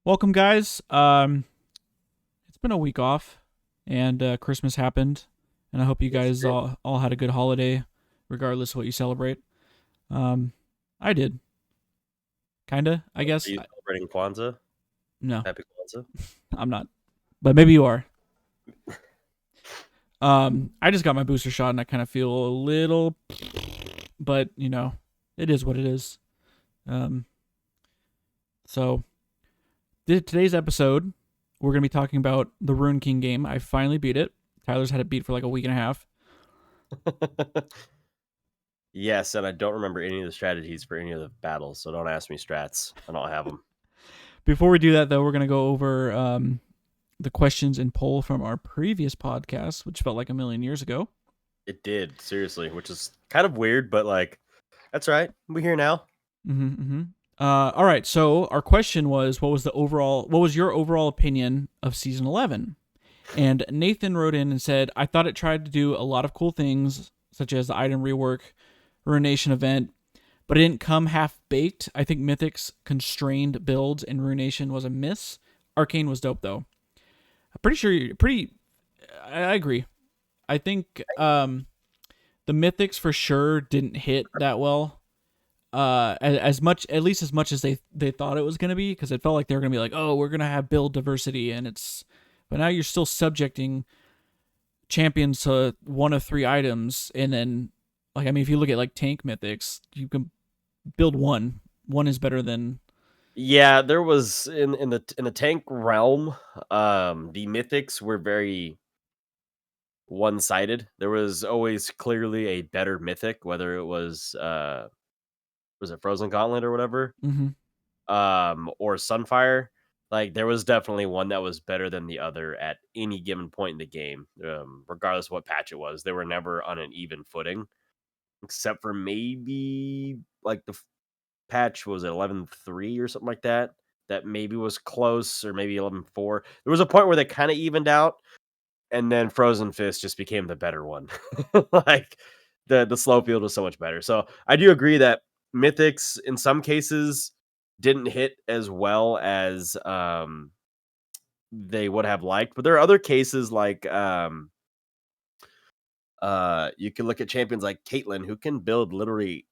Welcome, guys. It's been a week off, and Christmas happened, and I hope you Yes, guys it all had a good holiday, regardless of what you celebrate. Um, I did, kinda, I did. Are guess. you celebrating Kwanzaa? No, Happy Kwanzaa. I'm not, but maybe you are. I just got my booster shot, and I kind of feel a little, but it is what it is. Um, so today's episode, we're gonna be talking about the Rune King game. I finally beat it. Tyler's had it beat for like a week and a half. Yes, and I don't remember any of the strategies for any of the battles, so don't ask me strats. I don't have them. Before we do that, though, we're going to go over the questions and poll from our previous podcast, which felt like a million years ago. It did, seriously, which is kind of weird, but that's right. We're here now. Mm-hmm, mm-hmm. All right. So our question was, what was your overall opinion of season 11? And Nathan wrote in and said, I thought it tried to do a lot of cool things, such as the item rework, Ruination event, but it didn't come half baked. I think Mythic's constrained builds and Ruination was a miss. Arcane was dope though. I'm pretty sure. I agree. I think the Mythics for sure didn't hit that well. As much, at least as much as they thought it was gonna be, because it felt like they were gonna be like, oh, we're gonna have build diversity, but now you're still subjecting champions to one of three items, and then like I mean, if you look at like tank Mythics, you can build one. One is better than. Yeah, there was in the tank realm, the mythics were very one-sided. There was always clearly a better mythic, whether it was it Frozen Gauntlet or whatever? Mm-hmm. Or Sunfire. Like there was definitely one that was better than the other at any given point in the game, regardless of what patch it was. They were never on an even footing, except for maybe like patch was it 11.3 or something like that. That maybe was close, or maybe 11.4. There was a point where they kind of evened out, and then Frozen Fist just became the better one. Like the slow field was so much better. So I do agree that Mythics in some cases didn't hit as well as they would have liked, but there are other cases like you can look at champions like Caitlyn who can build literally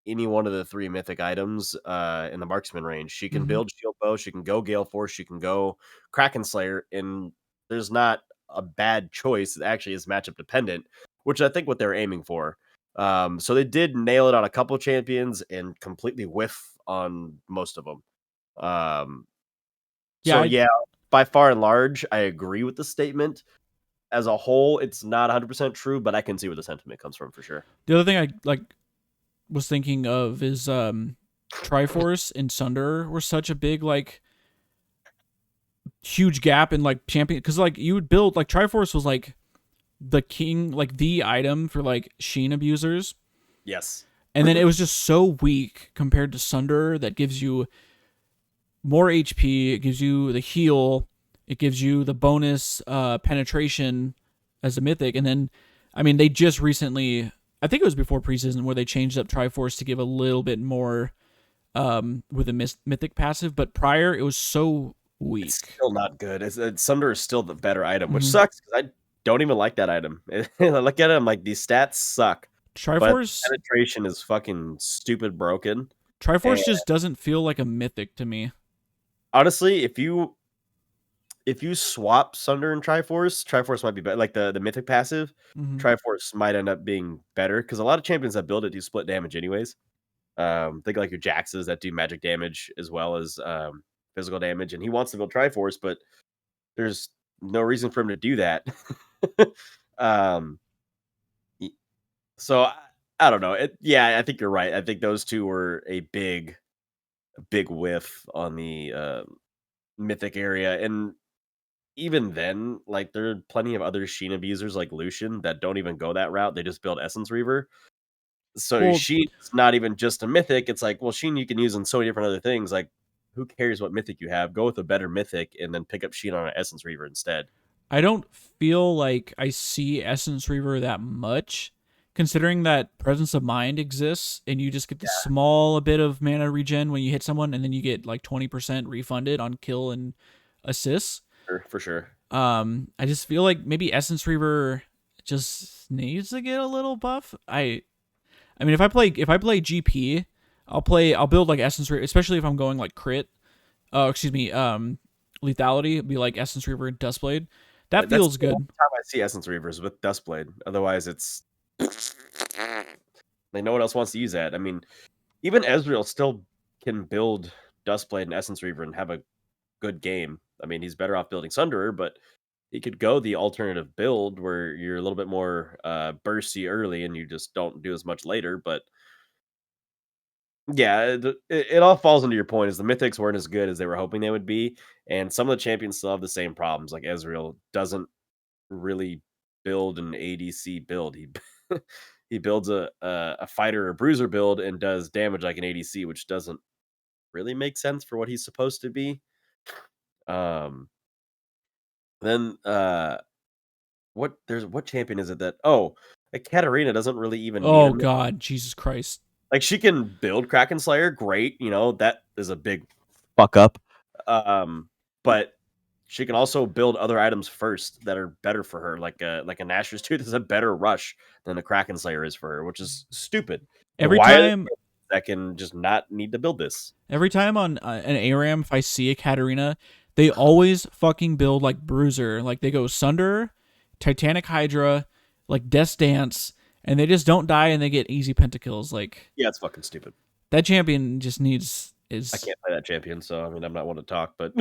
any one of the three mythic items in the marksman range. She can Mm-hmm. build shield bow, she can go Gale Force, she can go Kraken Slayer, and there's not a bad choice. It actually is matchup dependent, which I think what they're aiming for. So they did nail it on a couple of champions and completely whiff on most of them. Um, Yeah. so yeah, by far and large, I agree with the statement. As a whole, it's not 100% true, but I can see where the sentiment comes from for sure. The other thing I like was thinking of is Triforce and Sunder were such a big like huge gap in like champion, because like you would build like Triforce was like the king, like the item for like Sheen abusers, Yes. and then it was just so weak compared to Sunder that gives you more HP, it gives you the heal, it gives you the bonus penetration as a mythic, and then I mean they just recently, I think it was before preseason, where they changed up Triforce to give a little bit more with a mythic passive, but prior it was so It's weak. still not good. Sunder is still the better item, which Mm-hmm. sucks because I don't even like that item. I look at it, I'm like, these stats suck, but Triforce penetration is fucking stupid broken. And Triforce just doesn't feel like a mythic to me. honestly, if you swap Sunder and Triforce, Triforce might be better. Like the mythic passive, Mm-hmm. Triforce might end up being better because a lot of champions that build it do split damage anyways. Think like your Jaxes that do magic damage as well as physical damage, and he wants to build Triforce, but there's no reason for him to do that. um, y- so I don't know. Yeah, I think you're right. I think those two were a big whiff on the mythic area, and even then, like there are plenty of other Sheen abusers like Lucian that don't even go that route. They just build Essence Reaver. So Well, Sheen's not even just a mythic. It's like, well, Sheen you can use in so many different other things. Like, who cares what mythic you have? Go with a better mythic and then pick up Sheen on an Essence Reaver instead. I don't feel like I see Essence Reaver that much, considering that Presence of Mind exists and you just get the small bit of mana regen when you hit someone, and then you get like 20% refunded on kill and assists. For sure. I just feel like maybe Essence Reaver just needs to get a little buff. I mean, if I play GP, I'll build like Essence Reaver, especially if I'm going like crit. Excuse me, lethality. It'd be like Essence Reaver and Dustblade. That That's feels the good. only time I see Essence Reavers with Dustblade. Otherwise, it's like no one else wants to use that. I mean, even Ezreal still can build Dustblade and Essence Reaver and have a good game. I mean, he's better off building Sunderer, but he could go the alternative build where you're a little bit more bursty early and you just don't do as much later. But yeah, it all falls into your point. Is the Mythics weren't as good as they were hoping they would be, and some of the champions still have the same problems. Like Ezreal doesn't really build an ADC build. He he builds a fighter or bruiser build and does damage like an ADC, which doesn't really make sense for what he's supposed to be. Um, then what champion is it that like Katarina doesn't really even need Oh a God, Jesus Christ! like she can build Kraken Slayer, great, that is a big fuck up. But she can also build other items first that are better for her, like a Nashor's Tooth is a better rush than a Kraken Slayer is for her, which is stupid. Every Why time that can just not need to build this? Every time on an ARAM, if I see a Katarina, they always fucking build like Bruiser. Like they go Sunder, Titanic Hydra, like Death Dance, and they just don't die and they get easy pentakills. Like Yeah, it's fucking stupid. that champion just needs I can't play that champion, so I mean I'm not one to talk, but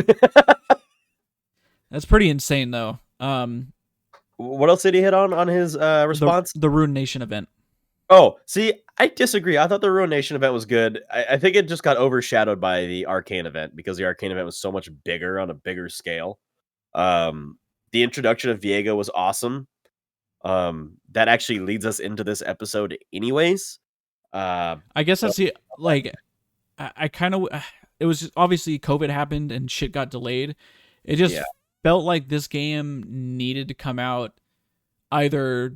That's pretty insane though. what else did he hit on his response? The Rune Nation event. Oh, see, I disagree. I thought the Ruin Nation event was good. I think it just got overshadowed by the Arcane event because the Arcane event was so much bigger on a bigger scale. The introduction of Viego was awesome. That actually leads us into this episode anyways. I guess that's the like. I kind of it was just, obviously COVID happened and shit got delayed. It just felt like this game needed to come out either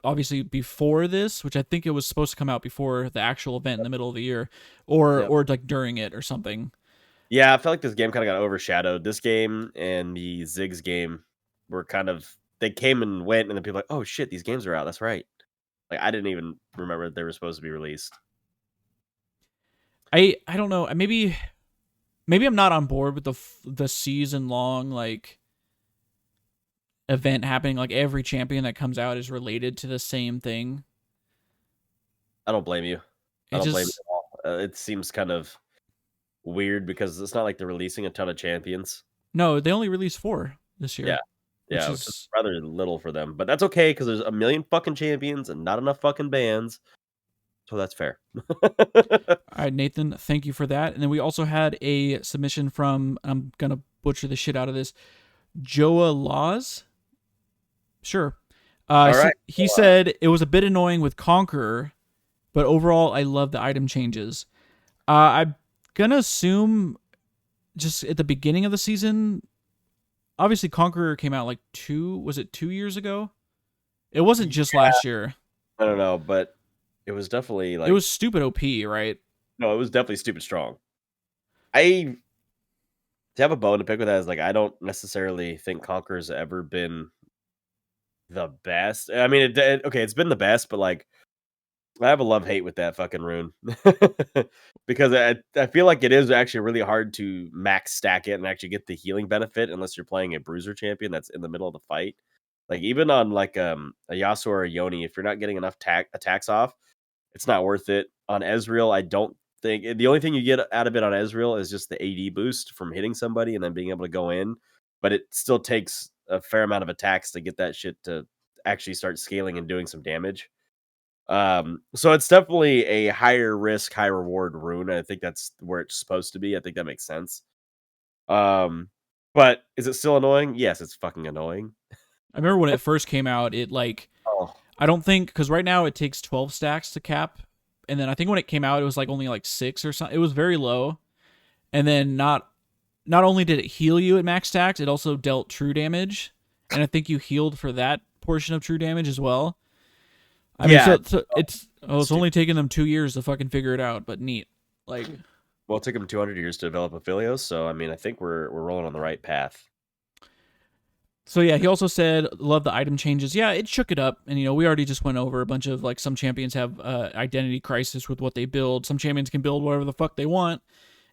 obviously before this, which I think it was supposed to come out before the actual event in the middle of the year, or like during it or something. Yeah, I felt like this game kind of got overshadowed. This game and the Ziggs game were kind of they came and went, and then people were like, oh shit, these games are out. That's right. Like I didn't even remember they were supposed to be released. I don't know. Maybe I'm not on board with the season long like event happening. Like every champion that comes out is related to the same thing. I don't blame you. I don't blame you at all. It seems kind of weird because it's not like they're releasing a ton of champions. No, they only released 4 this year. Yeah, which is rather little for them. But that's okay because there's a million fucking champions and not enough fucking bands. So that's fair. All right, Nathan, thank you for that. And then we also had a submission from, I'm going to butcher the shit out of this, Joa Laws. Sure. All right. He said it was a bit annoying with Conqueror, but overall I love the item changes. I'm going to assume just at the beginning of the season, obviously Conqueror came out like 2 years ago? It wasn't just last year. I don't know, but it was definitely like... It was stupid OP, right? No, it was definitely stupid strong. To have a bone to pick with that is like, I don't necessarily think Conqueror's ever been the best. I mean, it's been the best, but like, I have a love-hate with that fucking rune. Because I feel like it is actually really hard to max stack it and actually get the healing benefit unless you're playing a bruiser champion that's in the middle of the fight. Like, even on like a Yasuo or a Yoni, if you're not getting enough attacks off, it's not worth it. On Ezreal, I don't think... The only thing you get out of it on Ezreal is just the AD boost from hitting somebody and then being able to go in. But it still takes a fair amount of attacks to get that shit to actually start scaling and doing some damage. So it's definitely a higher risk, high reward rune. I think that's where it's supposed to be. I think that makes sense. But is it still annoying? Yes, it's fucking annoying. I remember when it first came out, it like... I don't think, because right now it takes 12 stacks to cap, and then I think when it came out, it was like only like 6 or something. It was very low, and then not only did it heal you at max stacks, it also dealt true damage, and I think you healed for that portion of true damage as well. I mean, Yeah, so it's stupid. only taken them 2 years to fucking figure it out, but neat. Like, Well, it took them 200 years to develop Aphelios, so I mean, I think we're rolling on the right path. so yeah, he also said love the item changes. Yeah, it shook it up, and we already just went over a bunch of like some champions have identity crisis with what they build. Some champions can build whatever the fuck they want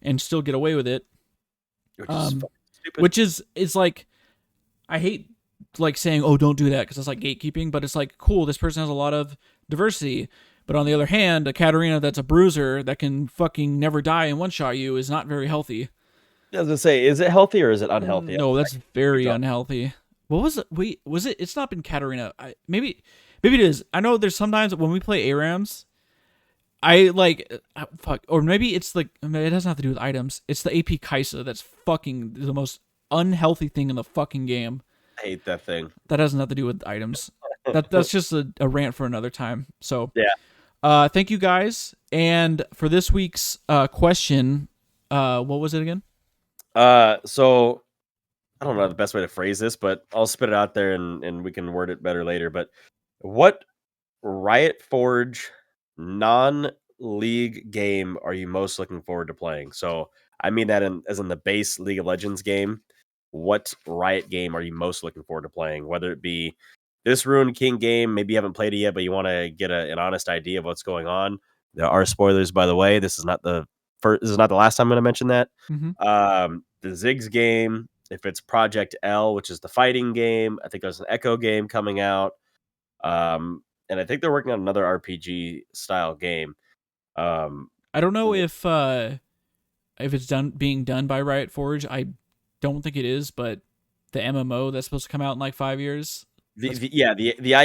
and still get away with it. Which is Um, fucking stupid. which is like I hate like saying oh don't do that because it's like gatekeeping, but it's like cool. This person has a lot of diversity. But on the other hand, a Katarina that's a bruiser that can fucking never die and one shot you is not very healthy. I was gonna say, is it healthy or is it unhealthy? No, that's We very talk- unhealthy. What was it? Wait, was it? It's not been Katarina. Maybe it is. I know there's sometimes when we play ARAMs, I like fuck, or maybe it's like it doesn't have to do with items. It's the AP Kaisa that's fucking the most unhealthy thing in the fucking game. I hate that thing. That doesn't have to do with items. That's just a rant for another time. So, Yeah. thank you guys. And for this week's question, what was it again? So I don't know the best way to phrase this, but I'll spit it out there and we can word it better later. But what Riot Forge non-league game are you most looking forward to playing? So I mean that as in the base League of Legends game. What Riot game are you most looking forward to playing? Whether it be this Ruined King game, maybe you haven't played it yet, but you want to get an honest idea of what's going on. There are spoilers, by the way. This is not the first. This is not the last time I'm going to mention that. Mm-hmm. The Ziggs game, if it's Project L, which is the fighting game, I think there's an Echo game coming out. And I think they're working on another RPG style game. I don't know if it's being done by Riot Forge. I don't think it is, but the MMO that's supposed to come out in like 5 years. The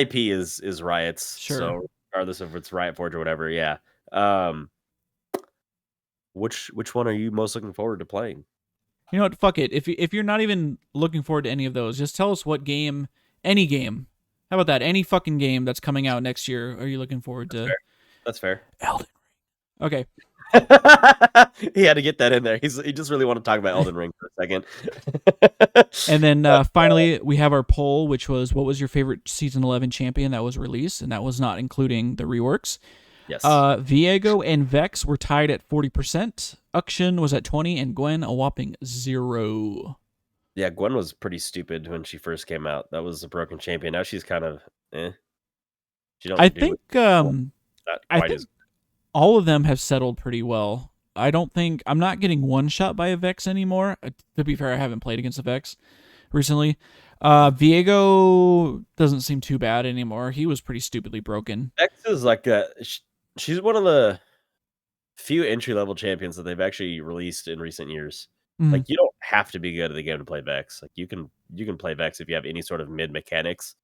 IP is Riot's. Sure. So regardless if it's Riot Forge or whatever, yeah. Which one are you most looking forward to playing? You know what? Fuck it. If you're not even looking forward to any of those, just tell us what game, any game. How about that? Any fucking game that's coming out next year are you looking forward to? That's fair. Elden Ring. Okay. He had to get that in there. He just really want to talk about Elden Ring for a second. And then finally, we have our poll, which was what was your favorite Season 11 champion that was released, and that was not including the reworks. Yes. Viego and Vex were tied at 40%. Ukshin was at 20%, and Gwen a whopping 0%. Yeah, Gwen was pretty stupid when she first came out. That was a broken champion. Now she's kind of She don't I do think it not I quite think as all of them have settled pretty well. I'm not getting one shot by a Vex anymore. To be fair, I haven't played against a Vex recently. Viego doesn't seem too bad anymore. He was pretty stupidly broken. Vex is like she's one of the few entry level champions that they've actually released in recent years. Mhm. Like you don't have to be good at the game to play Vex. Like you can play Vex if you have any sort of mid mechanics.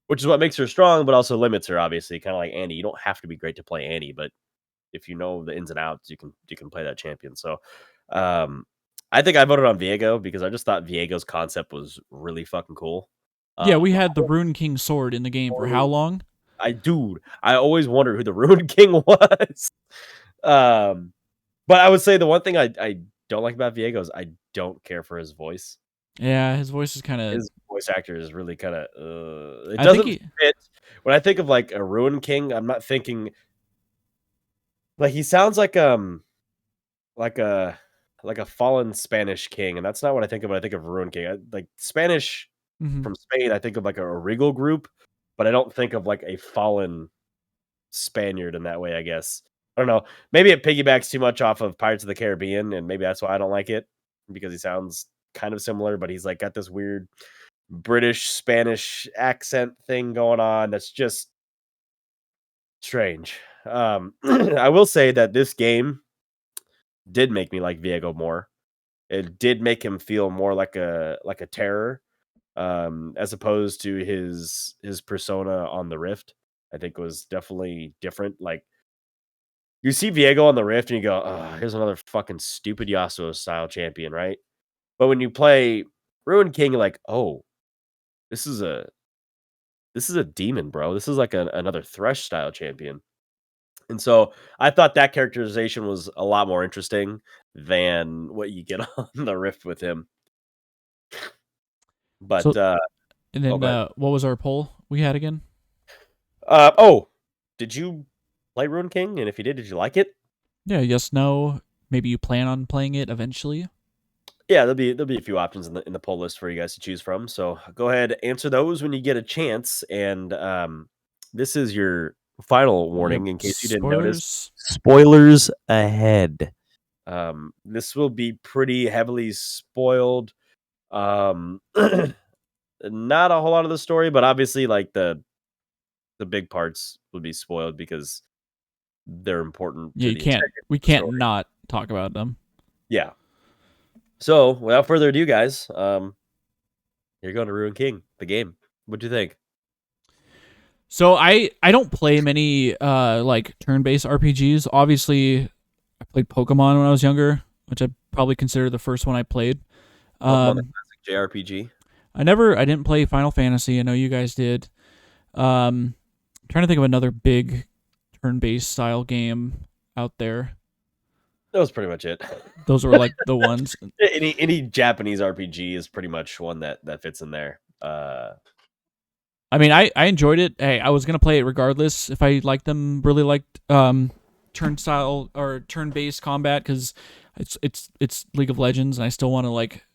Which is what makes her strong, but also limits her, obviously, kind of like Annie. You don't have to be great to play Annie, but if you know the ins and outs, you can play that champion. So I think I voted on Viego because I just thought Viego's concept was really fucking cool. Yeah, we had the Rune King sword in the game for how long? I always wondered who the Ruined King was. But I would say the one thing I don't like about Viego is I don't care for his voice. Yeah, his voice is kind of. His voice actor is really kind of. It I doesn't think fit. When I think of like a Ruined King, I'm not thinking like he sounds like like a fallen Spanish king, and that's not what I think of when I think of Ruined King. Like Spanish Mhm. from Spain, I think of like a regal group, but I don't think of like a fallen Spaniard in that way, I guess. I don't know. Maybe it piggybacks too much off of Pirates of the Caribbean, and maybe that's why I don't like it because he sounds kind of similar, but he's like got this weird British Spanish accent thing going on that's just strange. I will say that this game did make me like Viego more. It did make him feel more like a terror, as opposed to his persona on the Rift. I think was definitely different. Like you see Viego on the Rift and you go, "Oh, here's another fucking stupid Yasuo style champion," right? But when you play Ruined King, you're like, "Oh, this is a demon, bro. This is like another Thresh style champion." And so I thought that characterization was a lot more interesting than what you get on the Rift with him. But so. And then go ahead. what was our poll we had again? Oh, did you play Ruin King? And if you did you like it? Yeah, yes, no. Maybe you plan on playing it eventually. Yeah, there'll be a few options in the poll list for you guys to choose from. So go ahead, answer those when you get a chance. And this is your final Yep. warning in case you didn't notice. Spoilers. Spoilers ahead. This will be pretty heavily spoiled. Not a whole lot of the story, but obviously, like the big parts would be spoiled because they're important Yeah, to you the can't. integrity We of the can't story. not talk about them. Yeah. So without further ado, guys, you're going to Ruin King, the game. What do you think? So I don't play many like turn-based RPGs. Obviously, I played Pokemon when I was younger, which I probably consider the first one I played. Pokemon the Um, classic JRPG. I didn't play Final Fantasy. I know you guys did. I'm trying to think of another big turn-based style game out there. That was pretty much it. Those were like the ones. Any Japanese RPG is pretty much one that fits in there. I mean, I enjoyed it. Hey, I was gonna play it regardless if I liked them. Really liked turn style or turn based combat because it's League of Legends and I still want to like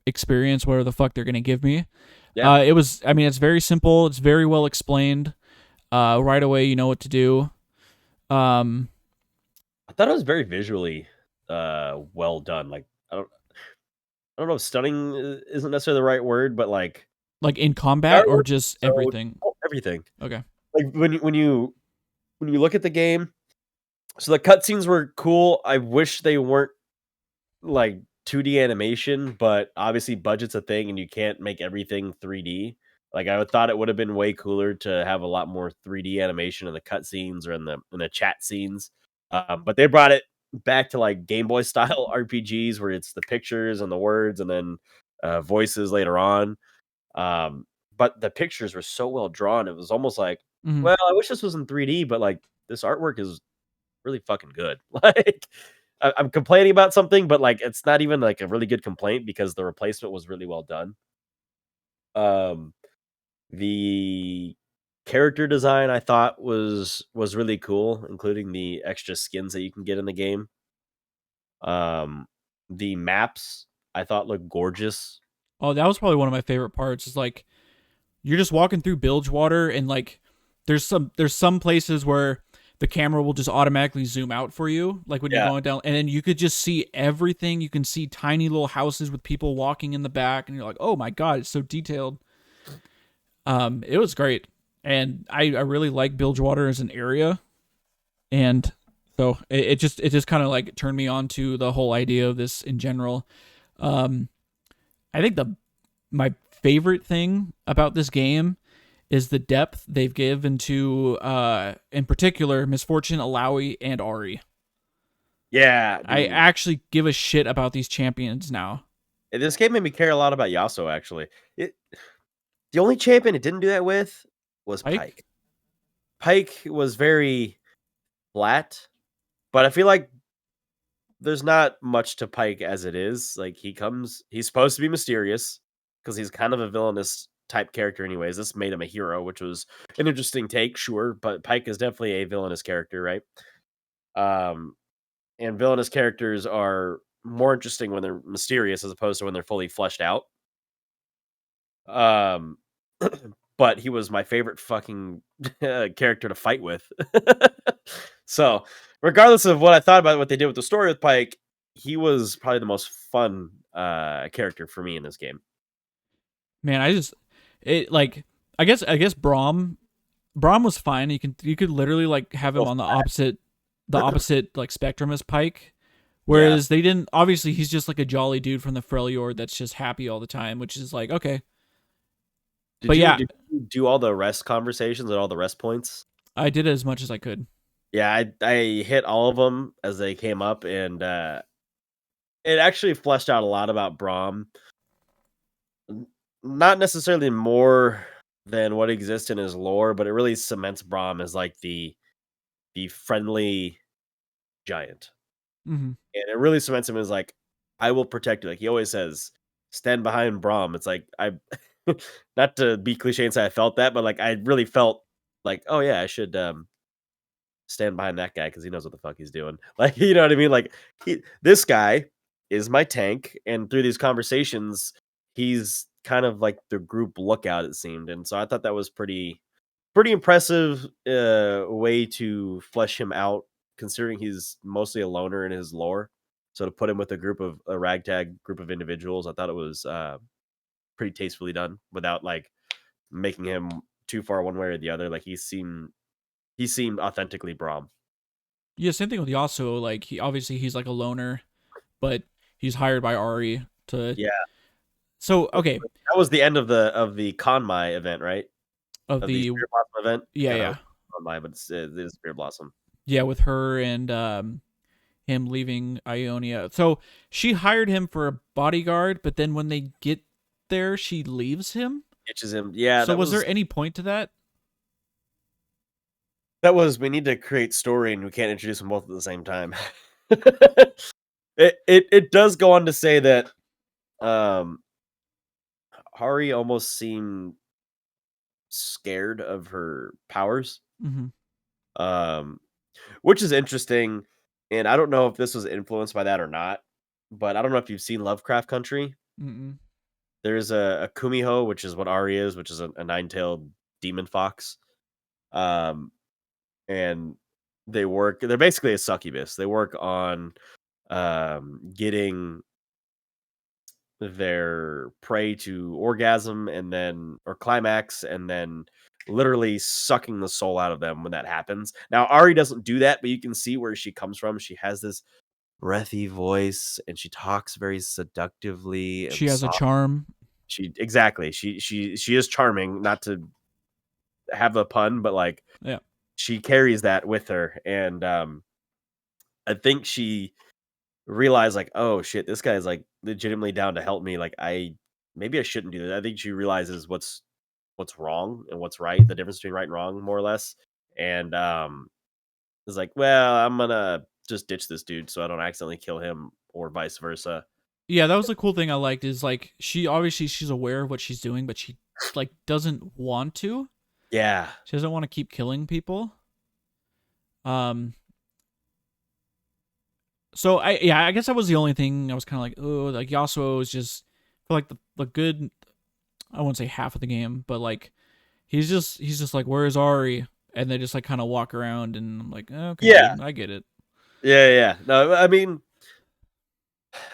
experience whatever the fuck they're gonna give me. Yeah, It was. I mean, it's very simple. It's very well explained. Right away, you know what to do. Um, I thought it was very visually well done. Like I don't know if stunning isn't necessarily the right word, but like in the combat or artwork is just so everything. everything. Okay. Like when you look at the game, so the cutscenes were cool. I wish they weren't like 2D animation, but obviously budget's a thing and you can't make everything 3D. Like I would thought it would have been way cooler to have a lot more 3D animation in the cutscenes or in the chat scenes. But they brought it back to like Game Boy style RPGs where it's the pictures and the words and then voices later on. Um, but the pictures were so well drawn. It was almost like, Hmm. well, I wish this was in 3D, but like this artwork is really fucking good. Like I'm complaining about something, but like it's not even like a really good complaint because the replacement was really well done. Um, the character design I thought was really cool, including the extra skins that you can get in the game. Um, the maps I thought looked gorgeous. Oh, that was probably one of my favorite parts. Is like you're just walking through Bilgewater and like there's some places where the camera will just automatically zoom out for you like when you're Yeah, going down and then you could just see everything. You can see tiny little houses with people walking in the back and you're like, "Oh my god, it's so detailed." It was great. And I really like Bilgewater as an area and so it just kind of like turned me on to the whole idea of this in general. Um I think the my favorite thing about this game is the depth they've given to, in particular, Misfortune, Alawi, and Ari. yeah, I dude. actually give a shit about these champions now. This game made me care a lot about Yasuo. Actually, it the only champion it didn't do that with was Pike? Pike. Pike was very flat, but I feel like there's not much to Pike as it is. Like he's supposed to be mysterious because he's kind of a villainous type character, anyways. This made him a hero, which was an interesting take, sure. But Pike is definitely a villainous character, right? Um, and villainous characters are more interesting when they're mysterious as opposed to when they're fully fleshed out. Um, but he was my favorite fucking character to fight with. So, regardless of what I thought about what they did with the story with Pike, he was probably the most fun character for me in this game. Man, it like I guess Braum was fine. You could literally like have him So on the opposite like spectrum as Pike. yeah. Whereas they didn't obviously he's just like a jolly dude from the Freljord that's just happy all the time, which is like okay. But yeah, Did you do all the rest conversations and all the rest points? I did it as much as I could. Yeah, I hit all of them as they came up, and it actually fleshed out a lot about Braum. Not necessarily more than what exists in his lore, but it really cements Braum as like the friendly giant. Hmm. And it really cements him as like, I will protect you. Like he always says, stand behind Braum. It's like I not to be cliche and say I felt that, but like I really felt like, oh yeah, I should stand behind that guy because he knows what the fuck he's doing. Like, you know what I mean? Like, this guy is my tank, and through these conversations, he's kind of like the group lookout. It seemed, and so I thought that was pretty impressive way to flesh him out, considering he's mostly a loner in his lore. So to put him with a ragtag group of individuals, I thought it was pretty tastefully done without like making him too far one way or the other. Like he seemed authentically Braum. Yeah, same thing with Yasuo. Like he's like a loner, but he's hired by Ari to. Yeah, So okay, that was the end of the Konmai event, right? of Of the the Spirit Blossom event. yeah Yeah, that yeah was Konmai, but it is Spirit Blossom. yeah with her and him leaving Ionia. So she hired him for a bodyguard, but then when they get there, she leaves him. Itches him. Yeah, So that was was there any point to that? that was. We need to create story, and we can't introduce them both at the same time. It does go on to say that um Hari almost seemed scared of her powers. Mm-hmm. Um which is interesting, and I don't know if this was influenced by that or not, but I don't know if you've seen Lovecraft Country. Mm-mm. There's a Kumiho, which is what Ari is, which is a nine-tailed demon fox. Um and they're basically a succubus. They work on getting their prey to orgasm and then or climax and then literally sucking the soul out of them when that happens. Now Ari doesn't do that, but you can see where she comes from. She has this breathy voice and she talks very seductively She and has a soft. charm. She exactly. She is charming, not to have a pun, but like Yeah. she carries that with her and I think she realize like, oh shit, this guy is like legitimately down to help me. Like maybe I shouldn't do that. I think she realizes what's wrong and what's right, the difference between right and wrong, more or less. And is like, well, I'm gonna just ditch this dude so I don't accidentally kill him or vice versa. Yeah, that was the cool thing I liked is like she's aware of what she's doing, but she like doesn't want to. Yeah. She doesn't want to keep killing people. Um so I guess that was the only thing I was kind of like, oh, like Yasuo is just for like the good, I won't say half of the game, but like he's just like, where's Ari? And they just like kind of walk around and I'm like, okay, Yeah. dude, I get it. Yeah. No, I mean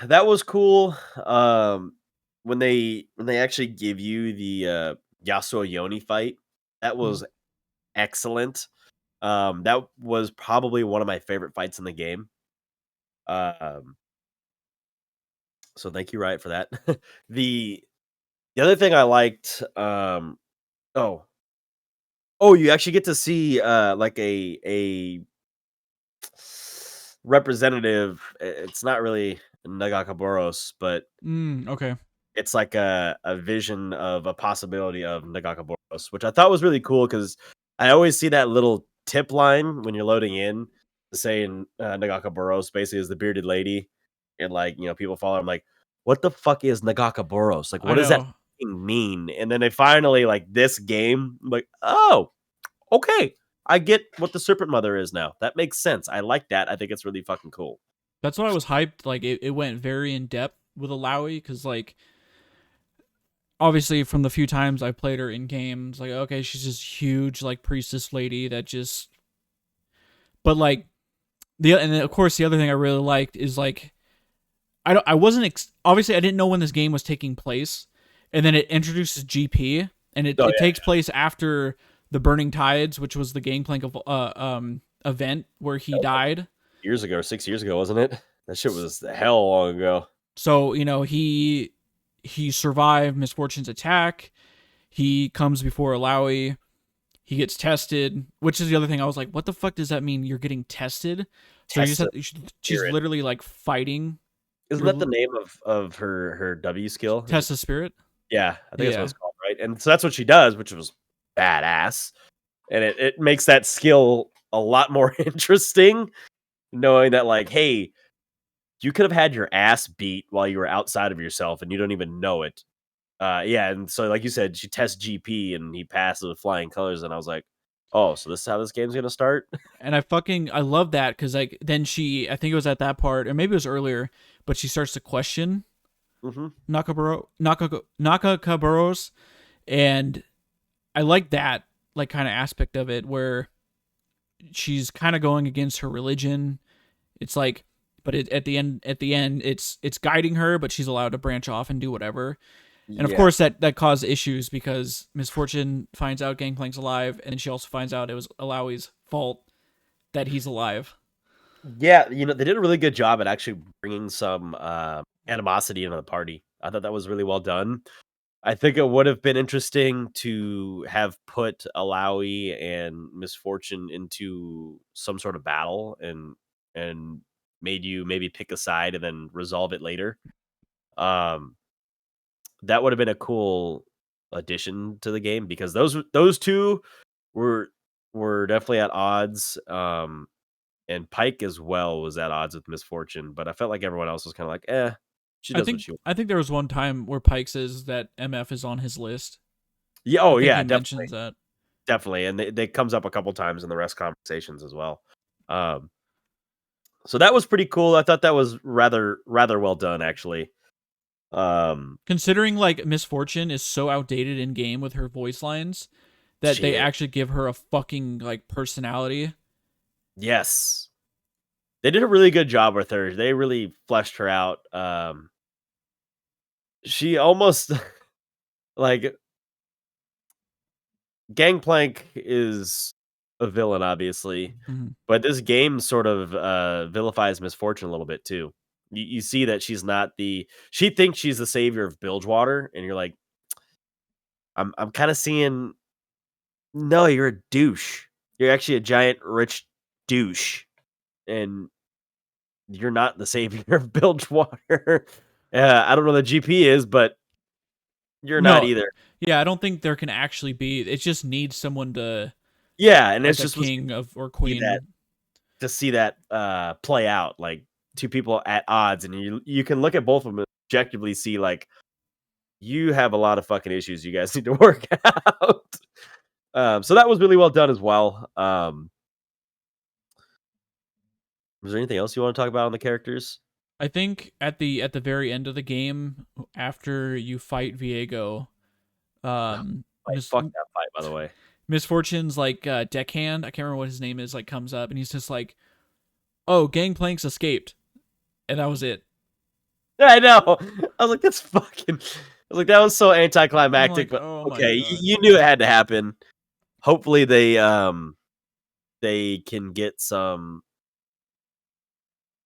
that was cool. When they actually give you the Yasuo Yoni fight, that Hmm. was excellent. That was probably one of my favorite fights in the game. Um, so thank you, Riot, for that. the the other thing I liked, oh you actually get to see like a representative. It's not really Nagakaboros, but Okay. it's like a vision of a possibility of Nagakaboros, which I thought was really cool because I always see that little tip line when you're loading in saying Nagakaboros basically is the bearded lady, and like people follow. I'm like, what the fuck is Nagakaboros? Like, I what does that know. mean? And then they finally like this game, I'm like, oh, okay, I get what the Serpent Mother is now. That makes sense. I like that. I think it's really fucking cool. That's why I was hyped. Like it went very in depth with Alawi because like obviously from the few times I played her in games, like okay, she's this huge like priestess lady that just. But like and then, of course the other thing I really liked is like I wasn't obviously I didn't know when this game was taking place, and then it introduces GP and Oh it yeah, takes place after the Burning Tides, which was the Gangplank of event where he that was like died. years ago, 6 years ago, wasn't it? That shit was the hell long ago. So he survived Misfortune's attack. He comes before Alawi. He gets tested, which is the other thing. I was like, what the fuck does that mean? You're getting tested? So you just Test have, she's spirit. literally like fighting. Isn't that You're the name of her W skill? Is it? test the spirit. Yeah, I think that's what Yeah, it's called, right? And so that's what she does, which was badass. And it makes that skill a lot more interesting, knowing that like, hey, you could have had your ass beat while you were outside of yourself and you don't even know it. Yeah, and so like you said, she tests GP and he passes with flying colors, and I was like, Oh, so this is how this game's gonna start? And I love that because like then I think it was at that part, or maybe it was earlier, but she starts to question Hmm. Nakakaburos, and I like that like kind of aspect of it where she's kind of going against her religion. It's like, but at the end, it's guiding her, but she's allowed to branch off and do whatever. And of Yeah. course, that caused issues because Miss Fortune finds out Gangplank's alive, and then she also finds out it was Alawi's fault that he's alive. Yeah, they did a really good job at actually bringing some animosity into the party. I thought that was really well done. I think it would have been interesting to have put Alawi and Misfortune into some sort of battle and made you maybe pick a side and then resolve it later. Um, that would have been a cool addition to the game because those two were were definitely at odds. And Pike as well was at odds with Misfortune, but I felt like everyone else was kind of like, she does what she wants. I think there was one time where Pike says that MF is on his list. Yeah, I oh think yeah, he definitely, mentions that. definitely, and they comes up a couple times in the rest conversations as well. Um, so that was pretty cool. I thought that was rather well done actually. Um, Considering like Miss Fortune is so outdated in game with her voice lines that they shit, actually give her a fucking like personality. yes, they did a really good job with her. They really fleshed her out. She almost like Gangplank is a villain, obviously, Mhm. but this game sort of vilifies Misfortune a little bit too. You see that she thinks she's the savior of Bilgewater, and you're like, I'm kind of seeing, no, you're a douche. You're actually a giant rich douche, and you're not the savior of Bilgewater. I don't know what the GP is, but you're not No, either. yeah, I don't think there can actually be. It just needs someone to Yeah, and like it's a just was king of or see that queen. to see that play out, like two people at odds, and you can look at both of them and objectively see like you have a lot of fucking issues you guys need to work out. So that was really well done as well. Was there anything else you want to talk about on the characters? I think at the very end of the game, after you fight Viego, Like, fuck that fight, by the way. Misfortune's like deckhand, I can't remember what his name is, like comes up and he's just like, "Oh, Gangplank's escaped," and that was it. Yeah, I know. I was like, that's fucking. I was like, that was so I'm anticlimactic, like, but "Oh my okay, god." you knew it had to happen. Hopefully, they can get some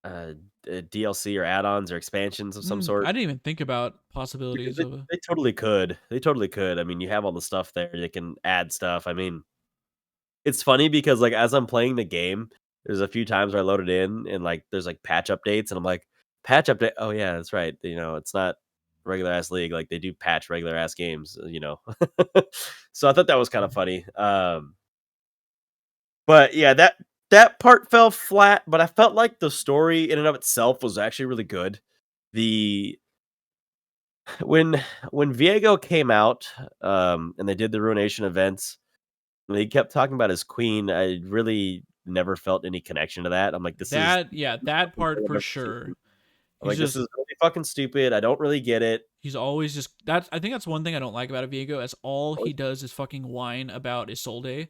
uh, DLC or add-ons or expansions of some I sort. didn't even think about Because possibilities they of a. they totally could. They totally could. I mean, you have all the stuff there, they can add stuff. I mean, it's funny because, like, as I'm playing the game, there's a few times where I load it in and, like, there's, like, patch updates, and I'm like, "Patch update? Oh, yeah, that's right." It's not regular ass league, like, they do patch regular ass games, you know? So I thought that was kinda funny. But yeah, that part fell flat, but I felt like the story in and of itself was actually really good. The when when Viego came out, and they did the Ruination events, and they kept talking about his queen, I really never felt any connection to that. I'm like, this is That yeah, the that fucking part thing I've for ever seen. sure. I'm He's like, this just is really fucking stupid. I don't really get it. he's always just that's I think that's one thing I don't like about Viego, as all he Always- does is fucking whine about Isolde.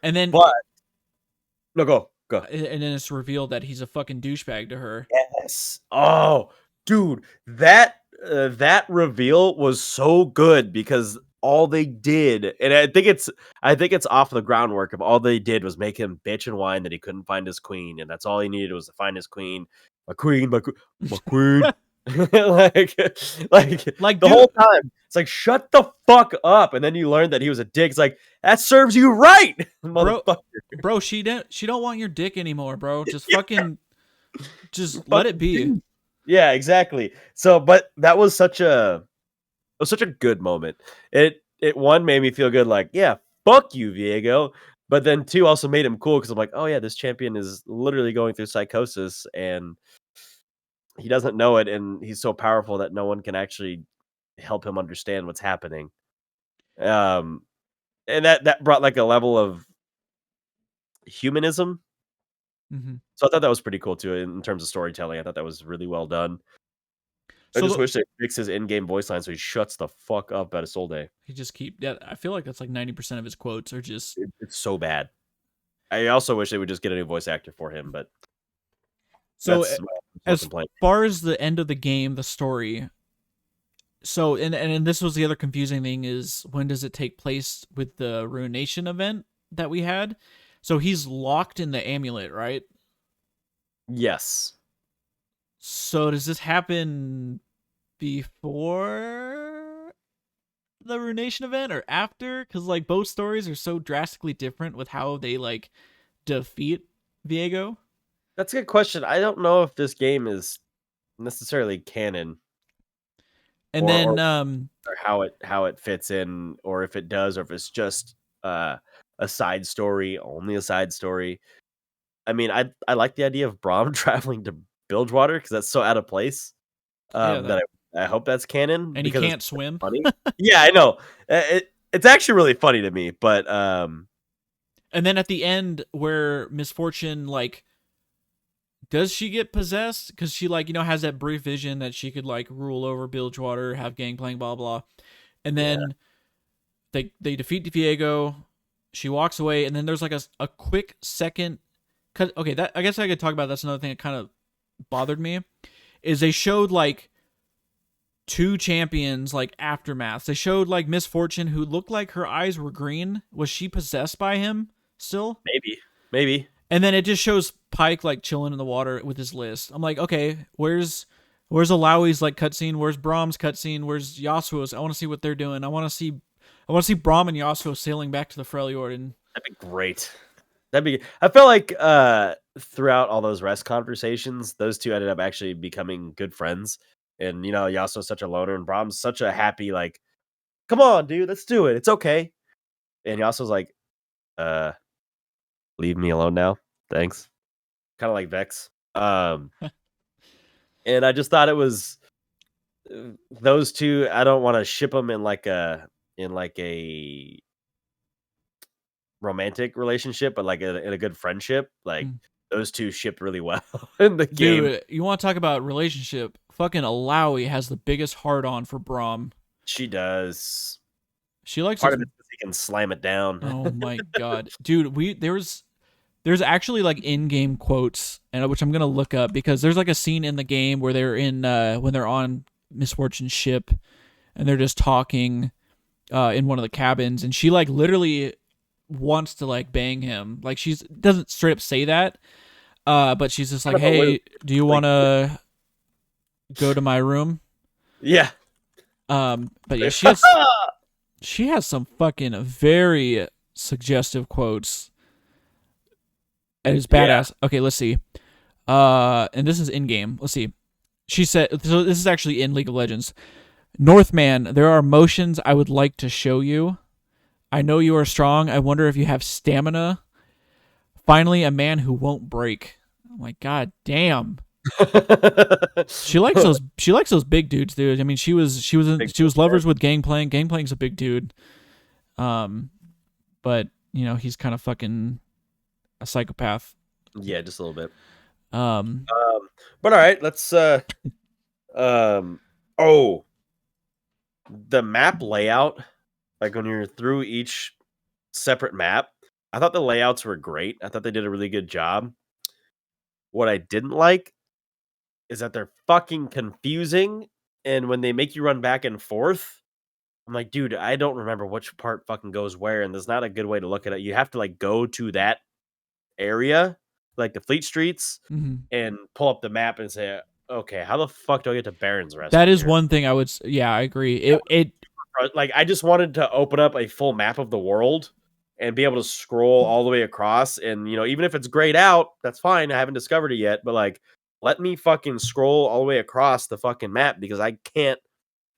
And then But no, go. it's revealed that he's a fucking douchebag to her. Yes. Oh, dude, that reveal was so good because all they did, and I think it's off the groundwork of all they did was make him bitch and whine that he couldn't find his queen, and that's all he needed was to find his queen. My queen, my queen. like, like Like, the dude, whole time, it's like shut the fuck up, and then you learn that he was a dick. It's like that serves you right, bro, motherfucker. bro, she don't want your dick anymore, bro. Just Yeah, fucking, you just let it fucking be. dude. Yeah, exactly. So, but that was such a good moment. It one made me feel good, like, yeah, fuck you, Viego. But then two also made him cool because I'm like, oh yeah, this champion is literally going through psychosis and he doesn't know it, and he's so powerful that no one can actually help him understand what's happening. Um, and that brought like a level of humanism. Hmm. So I thought that was pretty cool too in terms of storytelling. I thought that was really well done. I So just wish they fix his in-game voice line so he shuts the fuck up at a Soul Day. he just keep that. I feel like that's like 90% of his quotes are just. It's so bad. I also wish they would just get a new voice actor for him, but So that's my as complaint. far as the end of the game, the story. So and this was the other confusing thing is when does it take place with the Ruination event that we had? So he's locked in the amulet, right? Yes. So does this happen before the Ruination event or after? Because like both stories are so drastically different with how they like defeat Viego. That's a good question. I don't know if this game is necessarily canon And or then or how it fits in, or if it does, or if it's just a side story, only a side story. I mean, I like the idea of Braum traveling to Bilgewater because that's so out of place. yeah, that, That I hope that's canon and he because it's can't swim. funny. Yeah, I know. It's actually really funny to me, but And then at the end where Miss Fortune like does she get possessed? Because she like has that brief vision that she could like rule over Bilgewater, have Gangplank, blah blah, and yeah, then they defeat Viego. She walks away, and then there's like a quick second. Cause okay, that I guess I could talk about. That's another thing that kind of bothered me is they showed like two champions like aftermaths. They showed like Miss Fortune who looked like her eyes were green. Was she possessed by him still? maybe. And then it just shows Pike like chilling in the water with his list. I'm like, okay, where's Alawi's like cutscene? Where's Brahm's cutscene? Where's Yasuo's? I want to see what they're doing. I want to see Brahm and Yasuo sailing back to the Freljord. That'd be great. That'd be. I feel like throughout all those rest conversations, those two ended up actually becoming good friends. And Yasuo's such a loner, and Brahm's such a happy like, come on, dude, let's do it. It's okay. And Yasuo's like, uh, leave me alone now, thanks. Kind of like Vex. And I just thought it was those two. I don't want to ship them in like a romantic relationship, but like in a good friendship. Like those two shipped really well in the game. Dude, you want to talk about relationship? Fucking Alawi has the biggest hard on for Brahm. She does. She likes Part those. of it is he can slam it down. Oh my god, dude, there's actually like in-game quotes, and which I'm gonna look up because there's like a scene in the game where they're in when they're on Miss Fortune's ship, and they're just talking in one of the cabins, and she like literally wants to like bang him. Like she's doesn't straight up say that, but she's just like, "Hey, do you want to go to my room?" Yeah. But yeah, she has some fucking very suggestive quotes. And it's badass. Yeah. Okay, let's see. And this is in game. Let's see. She said, so this is actually in League of Legends. Northman, there are motions I would like to show you. I know you are strong. I wonder if you have stamina. Finally, a man who won't break. Oh my god, damn. She likes those big dudes, dude. I mean, she was lovers with Gangplank. Gangplank's a big dude. But he's kind of fucking a psychopath. Yeah, just a little bit. But all right, let's the map layout, like when you're through each separate map, I thought the layouts were great. I thought they did a really good job. What I didn't like is that they're fucking confusing, and when they make you run back and forth, I'm like, dude, I don't remember which part fucking goes where, and there's not a good way to look at it. You have to like go to that area, like the Fleet Streets, and pull up the map and say, okay, how the fuck do I get to Baron's Rest? That is one thing I would. Yeah, I agree. It like I just wanted to open up a full map of the world and be able to scroll all the way across. And even if it's grayed out, that's fine. I haven't discovered it yet, but like, let me fucking scroll all the way across the fucking map because I can't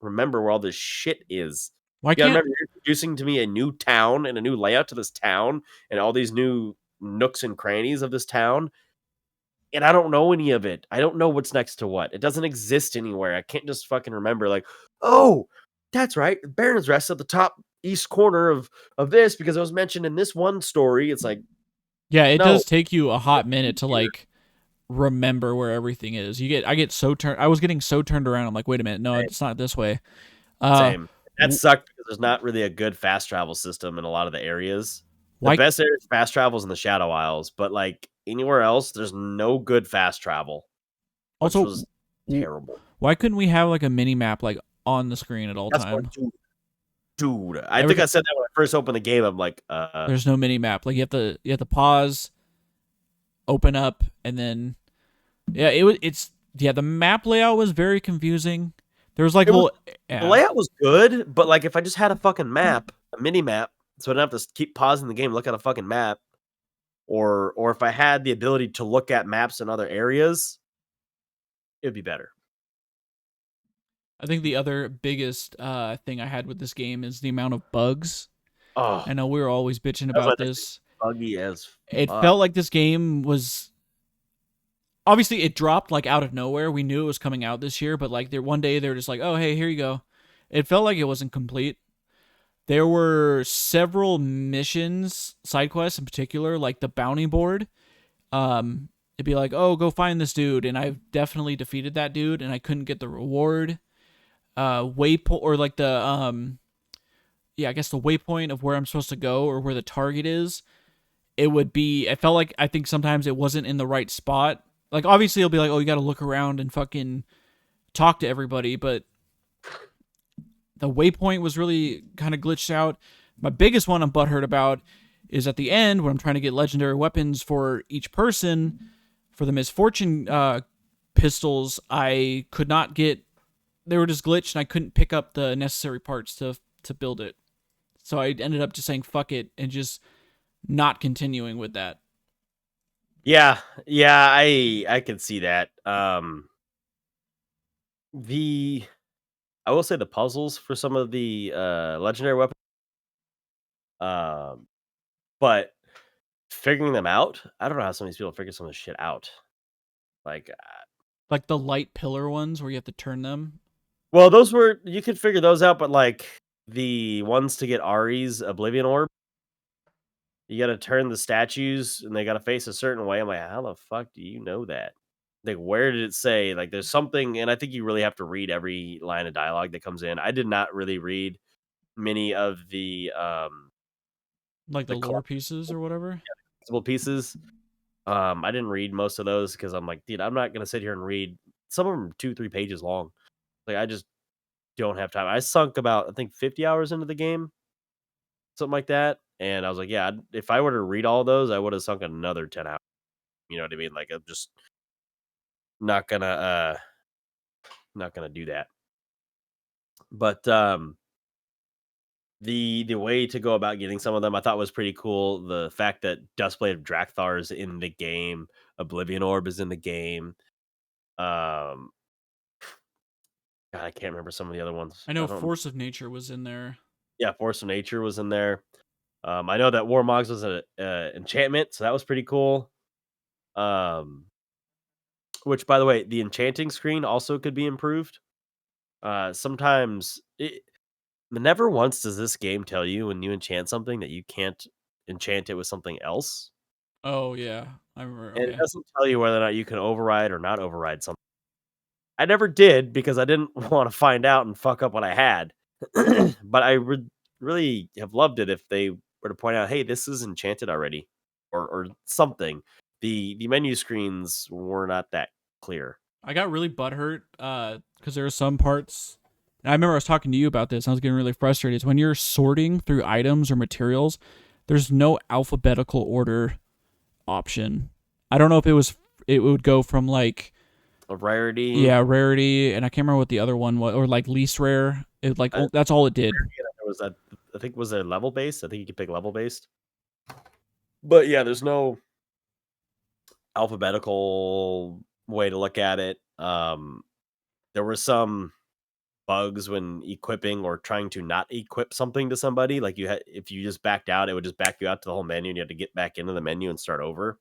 remember where all this shit is. Why can't remember introducing to me a new town and a new layout to this town and all these new nooks and crannies of this town, and I don't know any of it. I don't know what's next to what. It doesn't exist anywhere. I can't just fucking remember like, oh, that's right, Baron's Rest at the top east corner of this because it was mentioned in this one story. It's like, Yeah, it No, does take you a hot minute to like remember where everything is. I was getting so turned around. I'm like, wait a minute, no, it's not this way. Uh, same. That sucked because there's not really a good fast travel system in a lot of the areas. The why? best area for fast travel is in the Shadow Isles, but like anywhere else, there's no good fast travel, which Also, was terrible. why couldn't we have like a mini map like on the screen at all That's what, time? dude. I Every think time I said that when I first opened the game. I'm like, there's no mini map. Like you have to pause, open up, and then yeah, it's yeah, the map layout was very confusing. There was like it was little the yeah. layout was good, but like if I just had a fucking map, a mini map, so I don't have to keep pausing the game, look at a fucking map, or if I had the ability to look at maps in other areas, it'd be better. I think the other biggest thing I had with this game is the amount of bugs. Oh, I know we were always bitching that was my about next thing. this. Buggy as It fuck. felt like this game was obviously it dropped like out of nowhere. We knew it was coming out this year, but like there one day they were just like, "Oh, hey, here you go." It felt like it wasn't complete. There were several missions, side quests in particular, like the bounty board. It'd be like, "Oh, go find this dude," and I've definitely defeated that dude, and I couldn't get the reward. Waypoint or like the yeah, I guess the waypoint of where I'm supposed to go or where the target is. It would be. I felt like I think sometimes it wasn't in the right spot. Like obviously it'll be like, oh, you got to look around and fucking talk to everybody, but the waypoint was really kind of glitched out. My biggest one I'm butthurt about is at the end when I'm trying to get legendary weapons for each person for the misfortune pistols. I could not get. They were just glitched, and I couldn't pick up the necessary parts to build it. So I ended up just saying fuck it and just not continuing with that. Yeah, yeah, I can see that. The I will say the puzzles for some of the legendary weapons, um, but figuring them out, I don't know how some of these people figure some of this shit out. Like, Like the light pillar ones where you have to turn them. well, those were you could figure those out, but like the ones to get Ari's Oblivion Orb, you got to turn the statues and they got to face a certain way. I'm like, how the fuck do you know that? Like, where did it say? Like, there's something, and I think you really have to read every line of dialogue that comes in. I did not really read many of Like the the lore pieces or whatever. collectible pieces. I didn't read most of those because I'm like, dude, I'm not gonna sit here and read. Some of them are 2-3 pages long. Like, I just don't have time. I sunk about I think 50 hours into the game, something like that, and I was like, yeah, if I were to read all those, I would have sunk another 10 hours. You know what I mean? Like, I'm just not gonna not gonna do that. But the way to go about getting some of them I thought was pretty cool. The fact that Dustblade of Drakthar is in the game, Oblivion Orb is in the game. Um, God, I can't remember some of the other ones. I I know don't. Force of Nature was in there. Yeah, Force of Nature was in there. I know that Warmogs was an enchantment, so that was pretty cool. Um, which, by the way, the enchanting screen also could be improved. Sometimes, never once does this game tell you when you enchant something that you can't enchant it with something else. Oh yeah, I remember. And it Okay, doesn't tell you whether or not you can override or not override something. I never did because I didn't want to find out and fuck up what I had. But I would really have loved it if they were to point out, "Hey, this is enchanted already," or something. The menu screens were not that clear. I got really butthurt because there were some parts. And I remember I was talking to you about this. And I was getting really frustrated. Is when you're sorting through items or materials, there's no alphabetical order option. I don't know if it would go from like A rarity. yeah rarity, and I can't remember what the other one was, or like least rare. It like I, that's all it did. there was a, I think was a level based. I think you could pick level based. But yeah, there's no alphabetical way to look at it. There were some bugs when equipping or trying to not equip something to somebody. Like you had, if you just backed out, it would just back you out to the whole menu, and you had to get back into the menu and start over.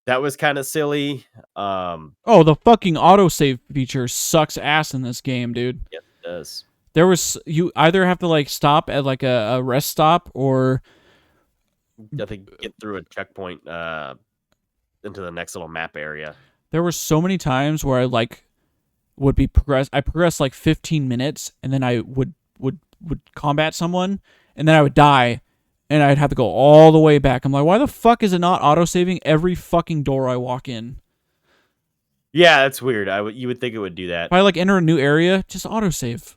That was kind of silly. Oh, the fucking autosave feature sucks ass in this game, dude. Yes, it does. There was you either have to like stop at like a rest stop or I think get through a checkpoint into the next little map area. There were so many times where I progressed like 15 minutes, and then I would combat someone, and then I would die, and I'd have to go all the way back. I'm like, why the fuck is it not auto-saving every fucking door I walk in? Yeah, that's weird. You would think it would do that. If I like enter a new area, just autosave.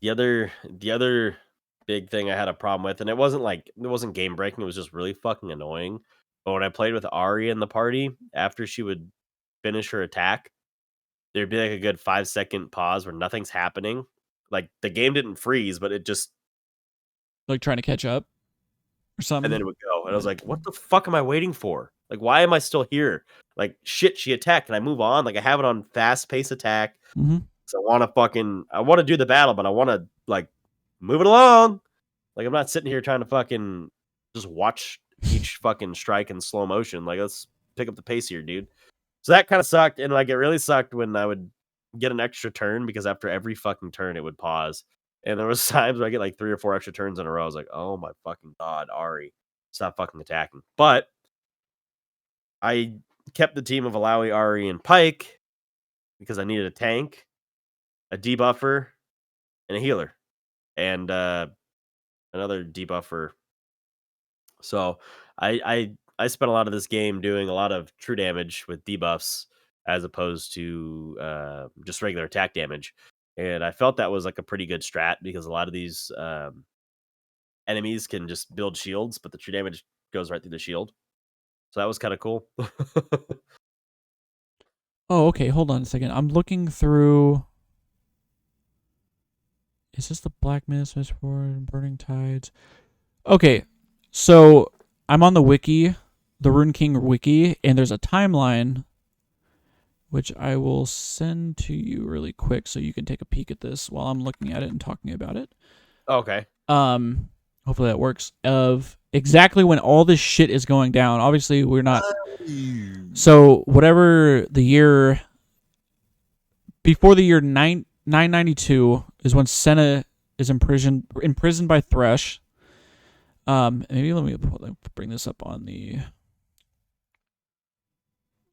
The other big thing I had a problem with, and it wasn't game breaking, it was just really fucking annoying. But when I played with Ari in the party, after she would finish her attack, there'd be like a good 5-second pause where nothing's happening. Like the game didn't freeze, but it just Like trying to catch up or something. and then it would go. And I was like, what the fuck am I waiting for? Like, why am I still here? Like, shit, she attacked. Can I move on? Like, I have it on fast pace attack. Mm-hmm. So I want to do the battle, but I want to like move it along. Like, I'm not sitting here trying to fucking just watch each fucking strike in slow motion. Like, let's pick up the pace here, dude. So that kind of sucked. And like, it really sucked when I would get an extra turn because after every fucking turn, it would pause. And there was times where I get like 3 or 4 extra turns in a row. I was like, oh my fucking God, Ari, stop fucking attacking. But I kept the team of Alawi, Ari, and Pike because I needed a tank, a debuffer, and a healer, and another debuffer. So I spent a lot of this game doing a lot of true damage with debuffs as opposed to just regular attack damage. And I felt that was like a pretty good strat because a lot of these enemies can just build shields, but the true damage goes right through the shield. So that was kind of cool. Oh, okay. Hold on a second. I'm looking through. Is this the Black Mist, Mistborn, Burning Tides? Okay, so I'm on the wiki, the Rune King wiki, and there's a timeline which I will send to you really quick so you can take a peek at this while I'm looking at it and talking about it. Okay. Hopefully that works. Of exactly when all this shit is going down. Obviously, we're not. So whatever the year before the year 992 is when Senna is imprisoned by Thresh. Maybe let me bring this up on the.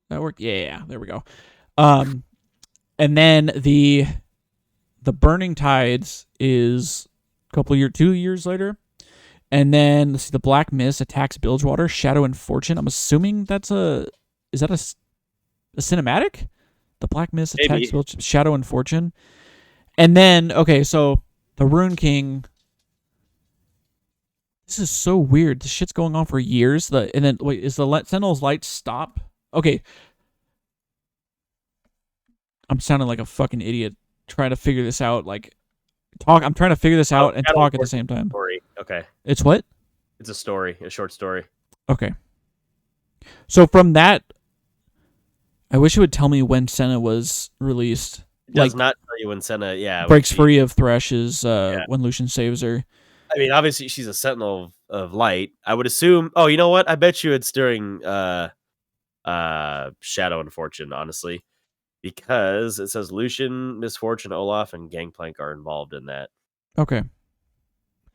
That worked. Yeah, there we go. And then the Burning Tides is a couple 2 years later, and then let's see, the Black Mist attacks Bilgewater, Shadow and Fortune. I'm assuming is that a cinematic? The Black Mist attacks Shadow and Fortune, and then okay, so the Rune King. This is so weird. This shit's going on for years. And then wait, is the Sentinel's light stop? Okay. I'm sounding like a fucking idiot trying to figure this out. I'm trying to figure this out and talk at the same time. Story. Okay. It's what? It's a story, a short story. Okay. So from that, I wish it would tell me when Senna was released. It does not tell you when Senna, breaks free of Thresh's when Lucian saves her. I mean, obviously she's a Sentinel of Light. I would assume. Oh, you know what? I bet you it's during Shadow and Fortune, honestly, because it says Lucian, Misfortune, Olaf, and Gangplank are involved in that. Okay.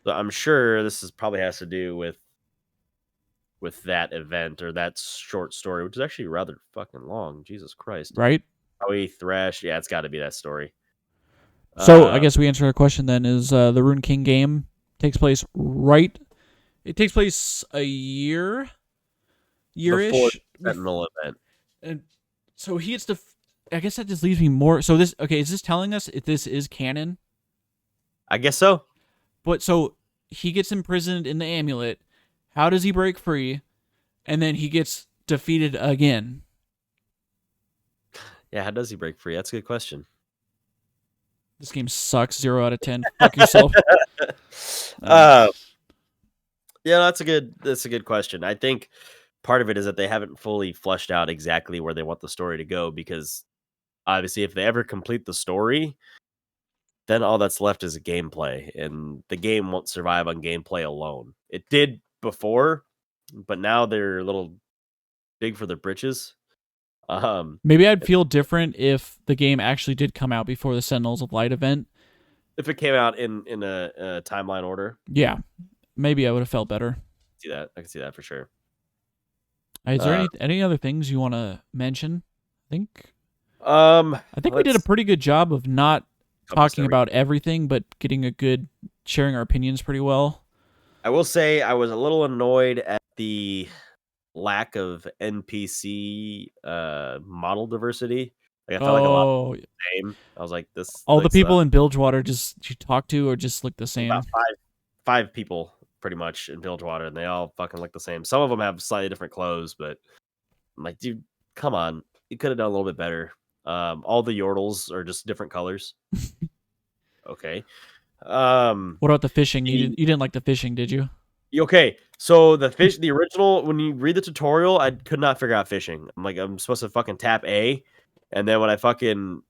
So I'm sure this probably has to do with that event or that short story, which is actually rather fucking long. Jesus Christ. Right? Howie Thresh. Yeah, it's got to be that story. So I guess we answered our question then. Is the Rune King game takes place It takes place a yearish before the Sentinel event, and so he gets to. I guess that just leaves me more. So this okay? Is this telling us if this is canon? I guess so. But so he gets imprisoned in the amulet. How does he break free? And then he gets defeated again. Yeah, how does he break free? That's a good question. This game sucks. 0 out of 10. Fuck yourself. Yeah, that's a good question. I think part of it is that they haven't fully fleshed out exactly where they want the story to go, because obviously if they ever complete the story, then all that's left is a gameplay, and the game won't survive on gameplay alone. It did before, but now they're a little big for their britches. Maybe I'd feel different if the game actually did come out before the Sentinels of Light event. If it came out in a timeline order. Yeah. maybe I would have felt better. See that? I can see that for sure. Is there Uh, any other things you want to mention? Think um, I think we did a let's pretty good job of not compass talking everything. about everything, but getting a good sharing our opinions pretty well. I will say I was a little annoyed at the lack of NPC model diversity. Like I felt like a lot of Oh, the same. I was like, this all the like people in Bilgewater just you talk to or just look the about same. five people pretty much in Bilgewater, and they all fucking look the same. Some of them have slightly different clothes, but I'm like, dude, come on, you could have done a little bit better. All the Yordles are just different colors. Okay. Um, What about the fishing? the You didn't like the fishing, did you? Okay, so the original, when you read the tutorial, I could not figure out fishing. I'm like, I'm supposed to fucking tap A, and then when I fucking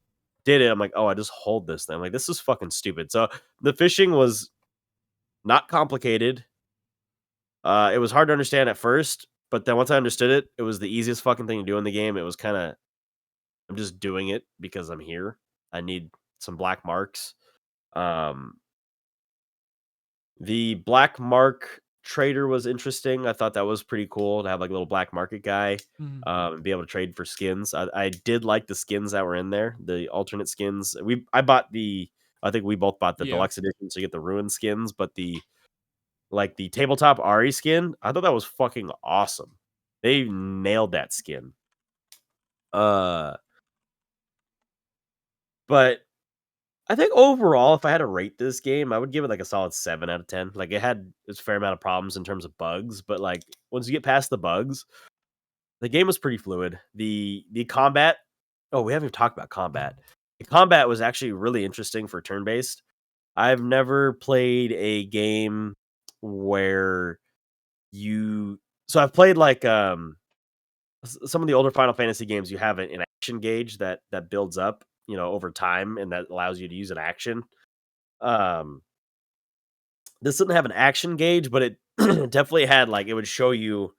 did it, I'm like, oh, I just hold this thing. I'm like, this is fucking stupid. So the fishing was not complicated. It was hard to understand at first, but then once I understood it, it was the easiest fucking thing to do in the game. It was kind of, I'm just doing it because I'm here. I need some black marks. Um, The black mark trader was interesting. I thought that was pretty cool to have like a little black market guy Mhm. and be able to trade for skins. I did like the skins that were in there, the alternate skins. I bought I think we both bought the Yeah. deluxe edition, so you get the ruin skins, but the tabletop Ari skin, I thought that was fucking awesome. They nailed that skin. Uh, but I think overall, if I had to rate this game, I would give it like a solid 7 out of 10. Like it had its fair amount of problems in terms of bugs, but like once you get past the bugs, the game was pretty fluid. The combat, oh, we haven't even talked about combat. The combat was actually really interesting for turn-based. I've never played a game where you so I've played like some of the older Final Fantasy games, you have an action gauge that builds up, over time and that allows you to use an action. Um This didn't have an action gauge, but it definitely had like it would show you,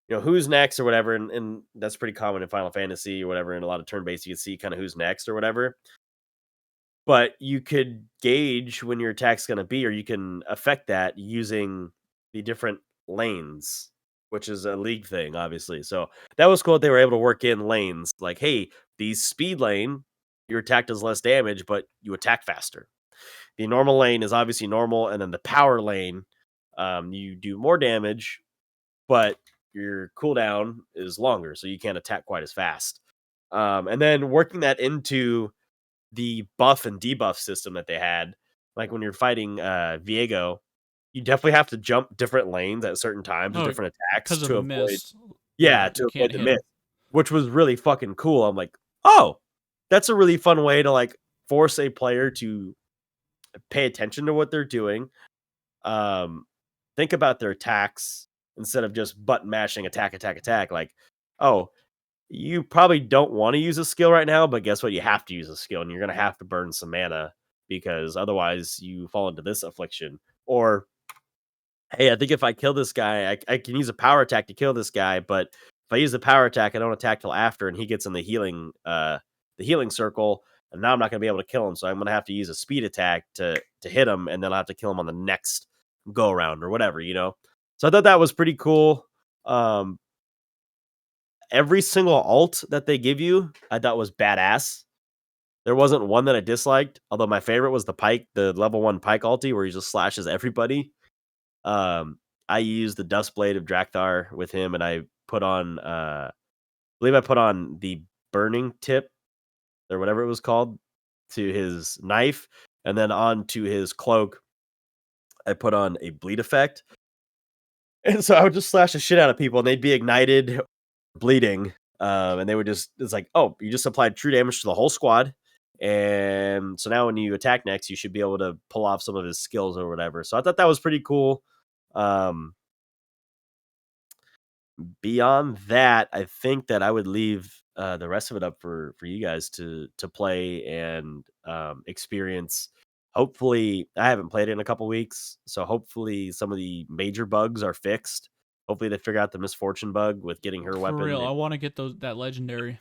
who's next or whatever, and that's pretty common in Final Fantasy or whatever. In a lot of turn based, you can see kind of who's next or whatever. But you could gauge when your attack's going to be, or you can affect that using the different lanes, which is a league thing, obviously. So that was cool. That they were able to work in lanes, like, hey, the speed lane, your attack does less damage, but you attack faster. The normal lane is obviously normal, and then the power lane, you do more damage, but your cooldown is longer, so you can't attack quite as fast. And then working that into the buff and debuff system that they had, like when you're fighting Viego, you definitely have to jump different lanes at certain times with Oh, different attacks because of to the avoid, mist. yeah, Yeah, to you avoid can't the hit miss, him. which was really fucking cool. I'm like, oh, that's a really fun way to like force a player to pay attention to what they're doing, um, think about their attacks instead of just button mashing attack, attack, attack. Like, oh, you probably don't want to use a skill right now, but guess what? You have to use a skill and you're going to have to burn some mana because otherwise you fall into this affliction. Or, hey, I think if I kill this guy, I can use a power attack to kill this guy, but if I use the power attack, I don't attack till after and he gets in the healing circle. And now I'm not going to be able to kill him, so I'm going to have to use a speed attack to hit him, and then I'll have to kill him on the next go around or whatever. So I thought that was pretty cool. Um, every single alt that they give you, I thought was badass. There wasn't one that I disliked, although my favorite was the Pike, the level 1 Pike ulti, where he just slashes everybody. Um, I used the Dust Blade of Drakthar with him, and I put on, I believe I put on the Burning Tip or whatever it was called to his knife, and then onto his cloak, I put on a bleed effect. And so I would just slash the shit out of people, and they'd be ignited, bleeding, and they would it's like, oh, you just applied true damage to the whole squad, and so now when you attack next, you should be able to pull off some of his skills or whatever. So I thought that was pretty cool. Um, Beyond that, I think that I would leave the rest of it up for you guys to play and experience. Hopefully, I haven't played it in a couple weeks, so hopefully some of the major bugs are fixed. Hopefully, they figure out the misfortune bug with getting her For weapon. real, I want to get that legendary.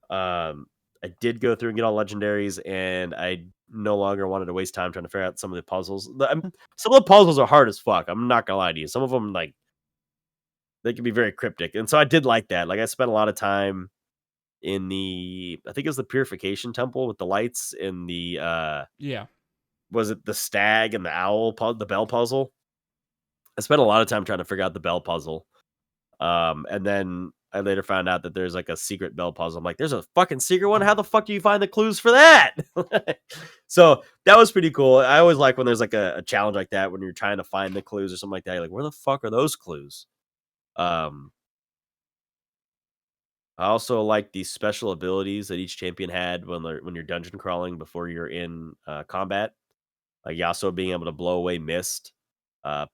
Um, I did go through and get all legendaries, and I no longer wanted to waste time trying to figure out some of the puzzles. Some of the puzzles are hard as fuck. I'm not gonna lie to you. Some of them, like, they can be very cryptic, and so I did like that. Like, I spent a lot of time in I think it was the Purification Temple with the lights in the Yeah. was it the stag and the owl the bell puzzle? I spent a lot of time trying to figure out the bell puzzle. And then I later found out that there's like a secret bell puzzle. I'm like, there's a fucking secret one. How the fuck do you find the clues for that? So that was pretty cool. I always like when there's like a challenge like that when you're trying to find the clues or something like that. You're like, where the fuck are those clues? Um, I also like the special abilities that each champion had when you're dungeon crawling before you're in combat. Like Yasuo being able to blow away mist,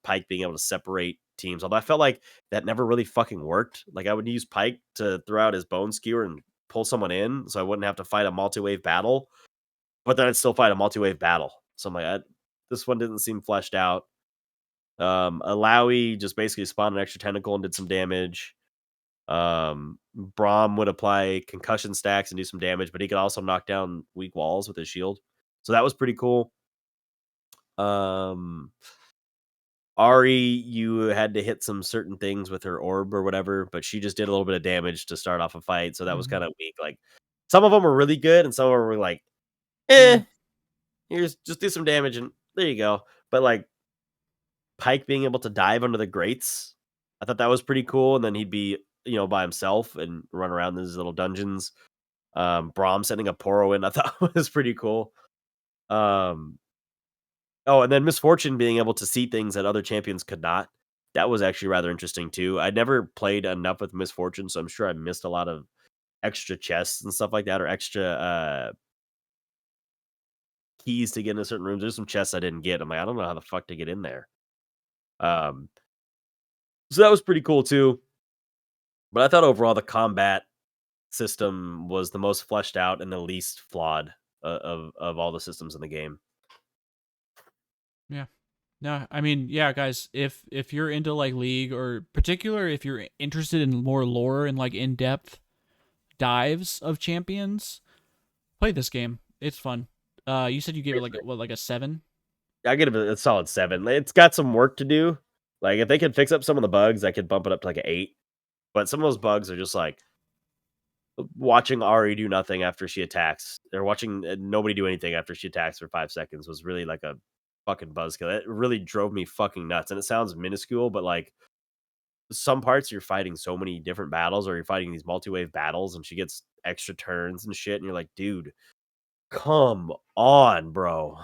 Pike being able to separate teams. Although I felt like that never really fucking worked. Like I would use Pike to throw out his bone skewer and pull someone in, so I wouldn't have to fight a multi-wave battle. But then I'd still fight a multi-wave battle. So I'm like, this one didn't seem fleshed out. Alawi just basically spawned an extra tentacle and did some damage. Braum would apply concussion stacks and do some damage, but he could also knock down weak walls with his shield. So that was pretty cool. Ari, you had to hit some certain things with her orb or whatever, but she just did a little bit of damage to start off a fight, so that was kind of weak. Like some of them were really good, and some of them were like, here's just do some damage and there you go. But like Pike being able to dive under the grates, I thought that was pretty cool. And then he'd be, by himself and run around these little dungeons. Braum sending a Poro in, I thought was pretty cool. Oh, and then Miss Fortune being able to see things that other champions could not. That was actually rather interesting too. I never played enough with Miss Fortune, so I'm sure I missed a lot of extra chests and stuff like that, or extra keys to get into certain rooms. There's some chests I didn't get. I'm like, I don't know how the fuck to get in there. So that was pretty cool too. But I thought overall the combat system was the most fleshed out and the least flawed of all the systems in the game. Yeah. No, I mean, yeah, guys, if you're into like League, or particular if you're interested in more lore and like in-depth dives of champions, play this game. It's fun. You said you gave it like a 7? I give it a solid 7. It's got some work to do. Like if they could fix up some of the bugs, I could bump it up to like an 8. But some of those bugs are just like watching Ari do nothing after she attacks, or watching nobody do anything after she attacks for 5 seconds was really like a fucking buzzkill. It really drove me fucking nuts. And it sounds minuscule, but like some parts you're fighting so many different battles, or you're fighting these multi-wave battles, and she gets extra turns and shit, and you're like, dude, come on, bro.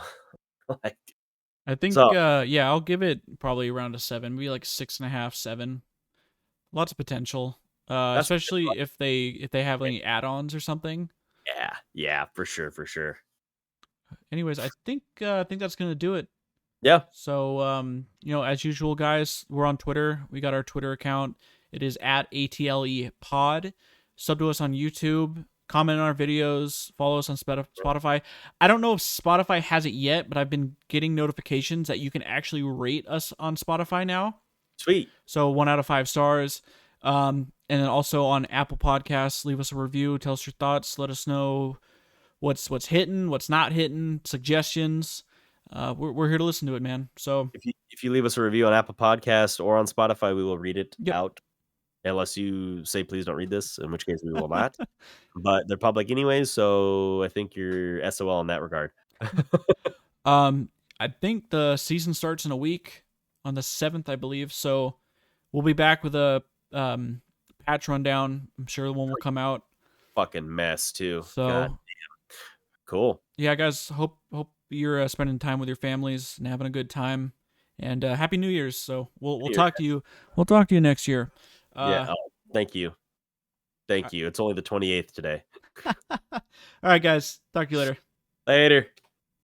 Like, I think so yeah, I'll give it probably around a 7, maybe like 6.5, 7. Lots of potential. that's Especially if they have any add-ons or something. yeah, for sure. Anyways, I think that's gonna do it. Yeah. So as usual, guys, we're on Twitter. We got our Twitter account. It is at ATLE Pod. Sub to us on YouTube. Comment on our videos. Follow us on Spotify. I don't know if Spotify has it yet, but I've been getting notifications that you can actually rate us on Spotify now. Sweet. So 1 out of 5 stars. And then also on Apple Podcasts, leave us a review. Tell us your thoughts. Let us know what's hitting, what's not hitting, suggestions. We're here to listen to it, man. So if you leave us a review on Apple Podcasts or on Spotify, we will read it Yep. out. Unless you say please don't read this, in which case we will not. But they're public anyways, so I think you're SOL in that regard. I think the season starts in a week on the 7th, I believe. So we'll be back with a patch rundown. I'm sure the one will come out. Fucking mess too. So God damn. Cool. Yeah, guys. Hope you're spending time with your families and having a good time. And Happy New Year's. So we'll talk to you. We'll talk to you next year. Yeah. Oh, thank you. Thank you. It's only the 28th today. All right, guys. Talk to you later. Later.